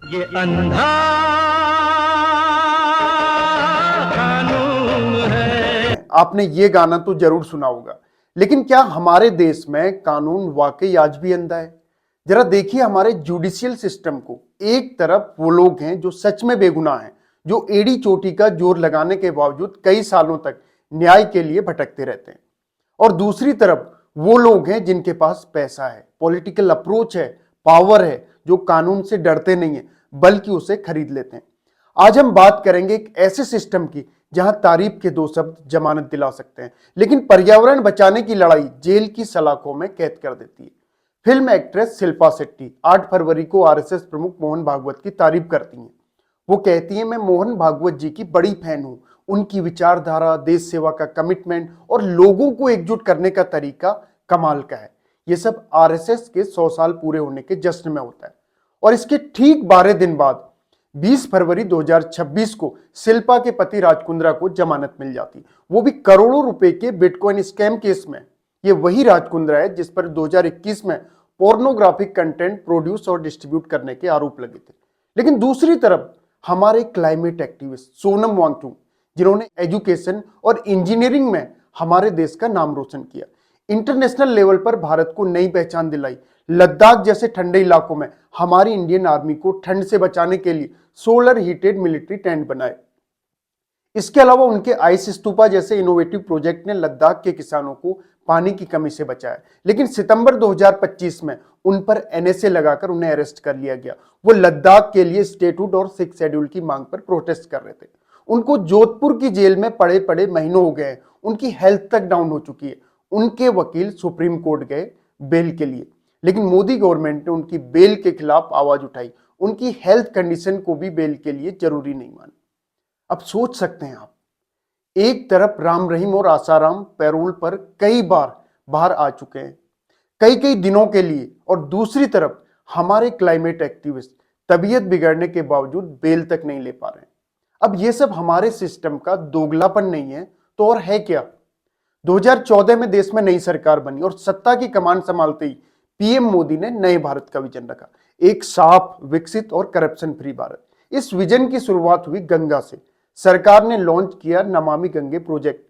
ये अंधा कानून है। आपने ये गाना तो जरूर सुना होगा, लेकिन क्या हमारे देश में कानून वाकई आज भी अंधा है? जरा देखिए हमारे जुडिशियल सिस्टम को। एक तरफ वो लोग हैं जो सच में बेगुनाह हैं, जो एड़ी चोटी का जोर लगाने के बावजूद कई सालों तक न्याय के लिए भटकते रहते हैं, और दूसरी तरफ वो लोग हैं जिनके पास पैसा है, पॉलिटिकल अप्रोच है, पावर है, जो कानून से डरते नहीं है बल्कि उसे खरीद लेते हैं। आज हम बात करेंगे एक ऐसे सिस्टम की जहां तारीफ के दो शब्द जमानत दिला सकते हैं, लेकिन पर्यावरण बचाने की लड़ाई जेल की सलाखों में कैद कर देती है। फिल्म एक्ट्रेस शिल्पा शेट्टी 8 फरवरी को आरएसएस प्रमुख मोहन भागवत की तारीफ करती हैं। वो कहती हैं, मैं मोहन भागवत जी की बड़ी फैन हूं। उनकी विचारधारा, देश सेवा का कमिटमेंट और लोगों को एकजुट करने का तरीका कमाल का है। ये सब आरएसएस के 100 साल पूरे होने के जश्न में होता है। और इसके ठीक 12 दिन बाद 20 फरवरी 2026 को शिल्पा के पति राज कुंद्रा को जमानत मिल जाती, वो भी करोड़ों रुपए के बिटकॉइन स्कैम केस में। ये वही राज कुंद्रा है जिस पर 2021 में पोर्नोग्राफिक कंटेंट प्रोड्यूस और डिस्ट्रीब्यूट करने के आरोप लगे थे। लेकिन दूसरी तरफ हमारे क्लाइमेट एक्टिविस्ट सोनम वांगचुक, जिन्होंने एजुकेशन और इंजीनियरिंग में हमारे देश का नाम रोशन किया, इंटरनेशनल लेवल पर भारत को नई पहचान दिलाई, लद्दाख जैसे ठंडे इलाकों में हमारी इंडियन आर्मी को ठंड से बचाने के लिए सोलर हीटेड मिलिट्री टेंट बनाए। इसके अलावा उनके आइस स्तूपा जैसे इनोवेटिव प्रोजेक्ट ने लद्दाख के किसानों को पानी की कमी से बचाया। लेकिन सितंबर 2025 में उन पर एनएसए लगाकर उन्हें अरेस्ट कर लिया गया। वो लद्दाख के लिए स्टेटहुड और 6 शेड्यूल की मांग पर प्रोटेस्ट कर रहे थे। उनको जोधपुर की जेल में पड़े पड़े महीनों हो गए। उनकी हेल्थ तक डाउन हो चुकी है। उनके वकील सुप्रीम कोर्ट गए बेल के लिए, लेकिन मोदी गवर्नमेंट ने उनकी बेल के खिलाफ आवाज उठाई। उनकी हेल्थ कंडीशन को भी बेल के लिए जरूरी नहीं माना। अब सोच सकते हैं आप, एक तरफ राम रहीम और आसाराम पैरोल पर कई बार बाहर आ चुके हैं, कई कई दिनों के लिए, और दूसरी तरफ हमारे क्लाइमेट एक्टिविस्ट तबीयत बिगड़ने के बावजूद बेल तक नहीं ले पा रहे हैं। अब ये सब हमारे सिस्टम का दोगलापन नहीं है तो और है क्या? 2014 में देश में नई सरकार बनी और सत्ता की कमान संभालते ही पीएम मोदी ने नए भारत का विजन रखा, एक साफ, विकसित और करप्शन फ्री भारत। इस विजन की शुरुआत हुई गंगा से। सरकार ने लॉन्च किया नमामि गंगे प्रोजेक्ट,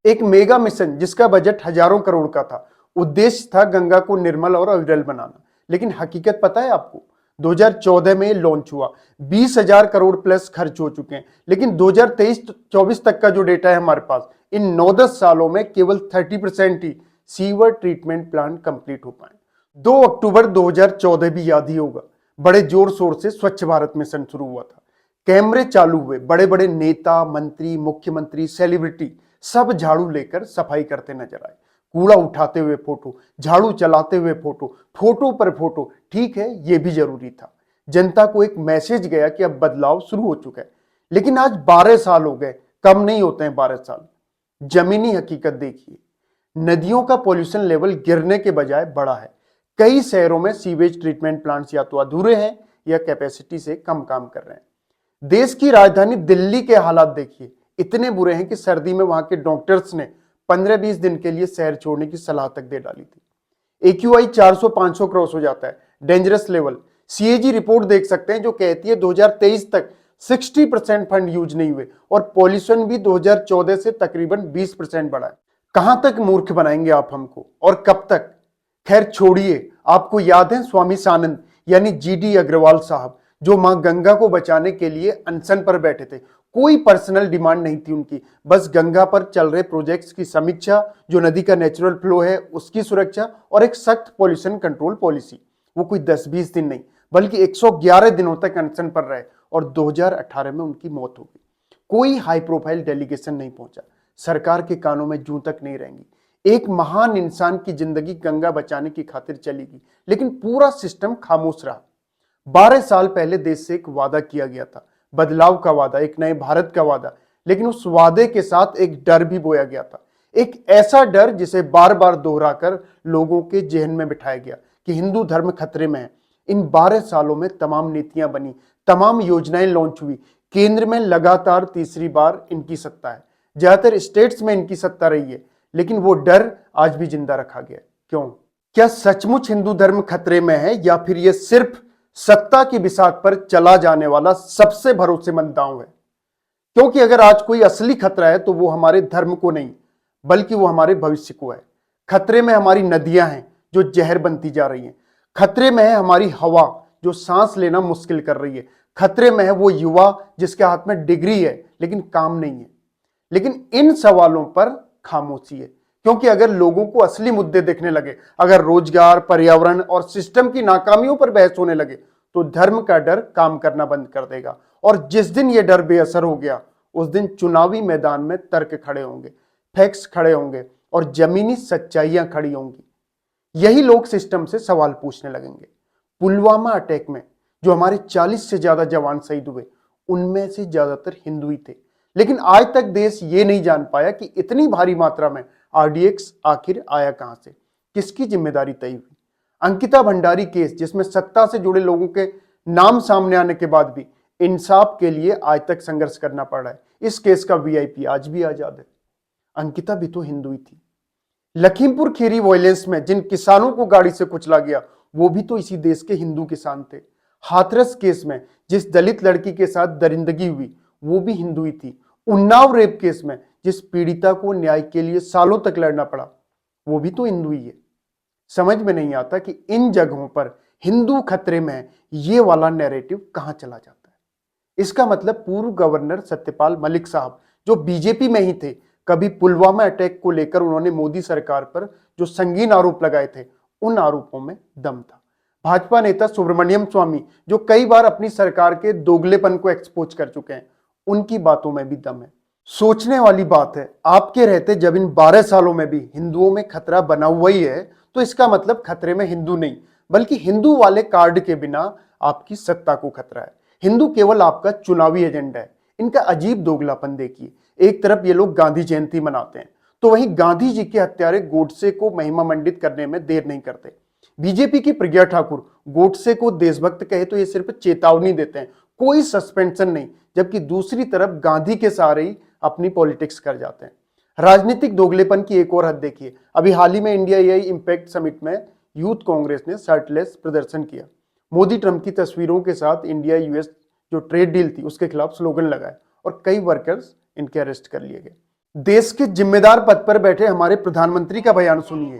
एक मेगा मिशन जिसका बजट हजारों करोड़ का था। उद्देश्य था गंगा को निर्मल और अविरल बनाना। लेकिन हकीकत पता है आपको? 2014 में लॉन्च हुआ, 20,000 करोड़ प्लस खर्च हो चुके हैं। लेकिन 2023-24 तक का जो डेटा है हमारे पास, इन 9-10 सालों में केवल 30% ही सीवर ट्रीटमेंट प्लांट कंप्लीट हो पाए। 2 अक्टूबर 2014 भी याद ही होगा, बड़े जोर शोर से स्वच्छ भारत मिशन शुरू हुआ था। कैमरे चालू हुए, बड़े बड़े नेता, मंत्री, मुख्यमंत्री, सेलिब्रिटी सब झाड़ू लेकर सफाई करते नजर आए। कूड़ा उठाते हुए फोटो, झाड़ू चलाते हुए फोटो, फोटो पर फोटो। ठीक है, यह भी जरूरी था। जनता को एक मैसेज गया कि अब बदलाव शुरू हो चुका है। लेकिन आज 12 साल हो गए, कम नहीं होते हैं 12 साल। जमीनी हकीकत देखिए, नदियों का पॉल्यूशन लेवल गिरने के बजाय बढ़ा है। कई शहरों में सीवेज ट्रीटमेंट प्लांट्स या तो अधूरे हैं या कैपेसिटी से कम काम कर रहे हैं। देश की राजधानी दिल्ली के हालात देखिए, इतने बुरे हैं कि सर्दी में वहां के डॉक्टर्स ने 15-20 दिन के लिए शहर छोड़ने की सलाह तक दे डाली थी। AQI 400-500 क्रॉस हो जाता है, डेंजरस लेवल। CAG रिपोर्ट देख सकते हैं जो कहती है 2023 तक 60% फंड यूज नहीं हुए, और पॉल्यूशन भी 2014 से तकरीबन 20% बढ़ा है। कहां तक मूर्ख बनाएंगे आप हमको, और कब तक? खैर छोड़िए, आपको याद है स्वामी सानंद यानी GD अग्रवाल साहब, जो मां गंगा को बचाने के लिए अनशन पर बैठे थे। कोई पर्सनल डिमांड नहीं थी उनकी, बस गंगा पर चल रहे प्रोजेक्ट्स की समीक्षा, जो नदी का नेचुरल फ्लो है उसकी सुरक्षा, और एक सख्त पॉल्यूशन कंट्रोल पॉलिसी। वो कोई 10-20 दिन नहीं बल्कि 111 दिनों तक अनशन पर रहे, और 2018 में उनकी मौत हो गई। कोई हाई प्रोफाइल डेलीगेशन नहीं पहुंचा, सरकार के कानों में जूं तक नहीं रहेंगी। एक महान इंसान की जिंदगी गंगा बचाने की खातिर चलेगी, लेकिन पूरा सिस्टम खामोश रहा। 12 साल पहले देश से एक वादा किया गया था, बदलाव का वादा, एक नए भारत का वादा। लेकिन उस वादे के साथ एक डर भी बोया गया था, एक ऐसा डर जिसे बार बार दोहराकर लोगों के जहन में बिठाया गया कि हिंदू धर्म खतरे में है। इन 12 सालों में तमाम नीतियां बनी, तमाम योजनाएं लॉन्च हुई। केंद्र में लगातार तीसरी बार इनकी सत्ता है, ज्यादातर स्टेट्स में इनकी सत्ता रही है, लेकिन वो डर आज भी जिंदा रखा गया। क्यों? क्या सचमुच हिंदू धर्म खतरे में है, या फिर यह सिर्फ सत्ता की बिसात पर चला जाने वाला सबसे भरोसेमंद दांव है। क्योंकि अगर आज कोई असली खतरा है तो वो हमारे धर्म को नहीं, बल्कि वो हमारे भविष्य को है। खतरे में हमारी नदियां हैं जो जहर बनती जा रही हैं। खतरे में है हमारी हवा जो सांस लेना मुश्किल कर रही है। खतरे में है वो युवा जिसके हाथ में डिग्री है लेकिन काम नहीं है। लेकिन इन सवालों पर खामोशी है, क्योंकि अगर लोगों को असली मुद्दे देखने लगे, अगर रोजगार, पर्यावरण और सिस्टम की नाकामियों पर बहस होने लगे, तो धर्म का डर काम करना बंद कर देगा। और जिस दिन यह डर बेअसर हो गया, उस दिन चुनावी मैदान में तर्क खड़े होंगे, फैक्ट्स खड़े होंगे और जमीनी सच्चाइयां खड़ी होंगी। यही लोग सिस्टम से सवाल पूछने लगेंगे। पुलवामा अटैक में जो हमारे 40 से ज्यादा जवान शहीद हुए, उनमें से ज्यादातर हिंदू ही थे। लेकिन आज तक देश ये नहीं जान पाया कि इतनी भारी मात्रा में आरडीएक्स आखिर आया कहां से, किसकी जिम्मेदारी तय हुई। अंकिता भंडारी केस, जिसमें सत्ता से जुड़े लोगों के नाम सामने आने के बाद भी इंसाफ के लिए आज तक संघर्ष करना पड़ रहा है। इस केस का वीआईपी आज भी आजाद है। अंकिता भी तो हिंदू ही थी। लखीमपुर खीरी वायलेंस में जिन किसानों को गाड़ी से कुचला गया, वो भी तो इसी देश के हिंदू किसान थे। हाथरस केस में जिस दलित लड़की के साथ दरिंदगी हुई, वो भी हिंदू ही थी। उन्नाव रेप केस में जिस पीड़िता को न्याय के लिए सालों तक लड़ना पड़ा, वो भी तो हिंदू ही है। समझ में नहीं आता कि इन जगहों पर हिंदू खतरे में है, ये वाला नैरेटिव कहां चला जाता है। इसका मतलब पूर्व गवर्नर सत्यपाल मलिक साहब, जो बीजेपी में ही थे, कभी पुलवामा अटैक को लेकर उन्होंने मोदी सरकार पर जो संगीन आरोप लगाए थे, उन आरोपों में दम था। भाजपा नेता सुब्रमण्यम स्वामी, जो कई बार अपनी सरकार के दोगलेपन को एक्सपोज कर चुके हैं, उनकी बातों में भी दम है। सोचने वाली बात है, आपके रहते जब इन 12 सालों में भी हिंदुओं में खतरा बना हुआ ही है, तो इसका मतलब खतरे में हिंदू नहीं, बल्कि हिंदू वाले कार्ड के बिना आपकी सत्ता को खतरा है। हिंदू केवल आपका चुनावी एजेंडा है। इनका अजीब दोगलापन देखिए। एक तरफ ये लोग गांधी जयंती मनाते हैं, तो वहीं गांधी जी के हत्यारे गोडसे को महिमा मंडित करने में देर नहीं करते। बीजेपी की प्रज्ञा ठाकुर गोडसे को देशभक्त कहे तो ये सिर्फ चेतावनी देते हैं, कोई सस्पेंशन नहीं, जबकि दूसरी तरफ गांधी के सहारे ही अपनी पॉलिटिक्स कर जाते हैं। राजनीतिक दोगलेपन की एक और हद देखिए। अभी हाल ही में इंडिया एआई इंपैक्ट समिट में यूथ कांग्रेस ने शर्टलेस प्रदर्शन किया। मोदी ट्रंप की तस्वीरों के साथ इंडिया यूएस जो ट्रेड डील थी, उसके खिलाफ स्लोगन लगाए और कई वर्कर्स इनके अरेस्ट कर लिए गए। देश के जिम्मेदार पद पर बैठे हमारे प्रधानमंत्री का बयान सुनिए।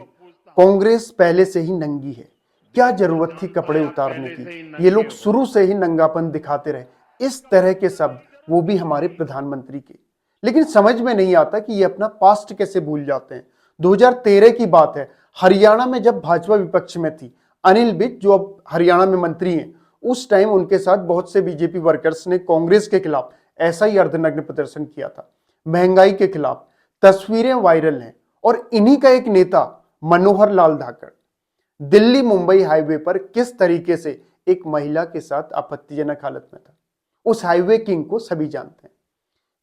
कांग्रेस पहले से ही नंगी है, क्या जरूरत थी कपड़े उतारने की। ये लोग शुरू से ही नंगापन दिखाते रहे। इस तरह के शब्द, वो भी हमारे प्रधानमंत्री के। लेकिन समझ में नहीं आता कि ये अपना पास्ट कैसे भूल जाते हैं। 2013 की बात है, हरियाणा में जब भाजपा विपक्ष में थी, अनिल विज जो अब हरियाणा में मंत्री हैं, उस टाइम उनके साथ बहुत से बीजेपी वर्कर्स ने कांग्रेस के खिलाफ ऐसा ही अर्धनग्न प्रदर्शन किया था। महंगाई के खिलाफ तस्वीरें वायरल हैं। और इन्हीं का एक नेता मनोहर लाल धाकड़ दिल्ली मुंबई हाईवे पर किस तरीके से एक महिला के साथ आपत्तिजनक हालत में था, उस हाईवे किंग को सभी जानते हैं।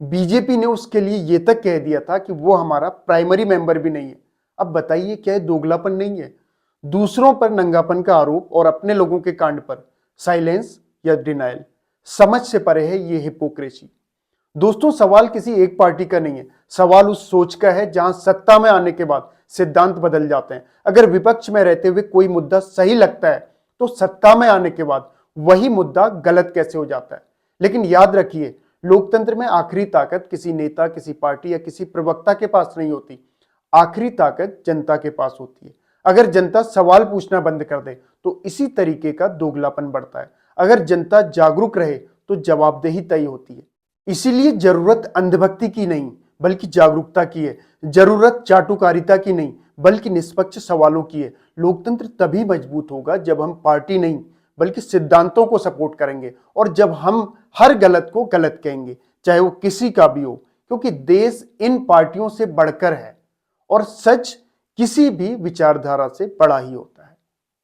बीजेपी ने उसके लिए यह तक कह दिया था कि वो हमारा प्राइमरी मेंबर भी नहीं है। अब बताइए, क्या दोगलापन नहीं है? दूसरों पर नंगापन का आरोप और अपने लोगों के कांड पर साइलेंस या डिनायल, समझ से परे है ये हिपोक्रेसी। दोस्तों, सवाल किसी एक पार्टी का नहीं है, सवाल उस सोच का है जहां सत्ता में आने के बाद सिद्धांत बदल जाते हैं। अगर विपक्ष में रहते हुए कोई मुद्दा सही लगता है, तो सत्ता में आने के बाद वही मुद्दा गलत कैसे हो जाता है। लेकिन याद रखिए, लोकतंत्र में आखिरी ताकत किसी नेता, किसी पार्टी या किसी प्रवक्ता के पास नहीं होती। आखिरी ताकत जनता के पास होती है। अगर जनता सवाल पूछना बंद कर दे, तो इसी तरीके का दोगलापन बढ़ता है। अगर जनता जागरूक रहे, तो जवाबदेही तय होती है। इसीलिए जरूरत अंधभक्ति की नहीं, बल्कि जागरूकता की है। जरूरत चाटुकारिता की नहीं, बल्कि निष्पक्ष सवालों की है। लोकतंत्र तभी मजबूत होगा जब हम पार्टी नहीं, बल्कि सिद्धांतों को सपोर्ट करेंगे, और जब हम हर गलत को गलत कहेंगे, चाहे वो किसी का भी हो। क्योंकि देश इन पार्टियों से बढ़कर है और सच किसी भी विचारधारा से बड़ा ही होता है।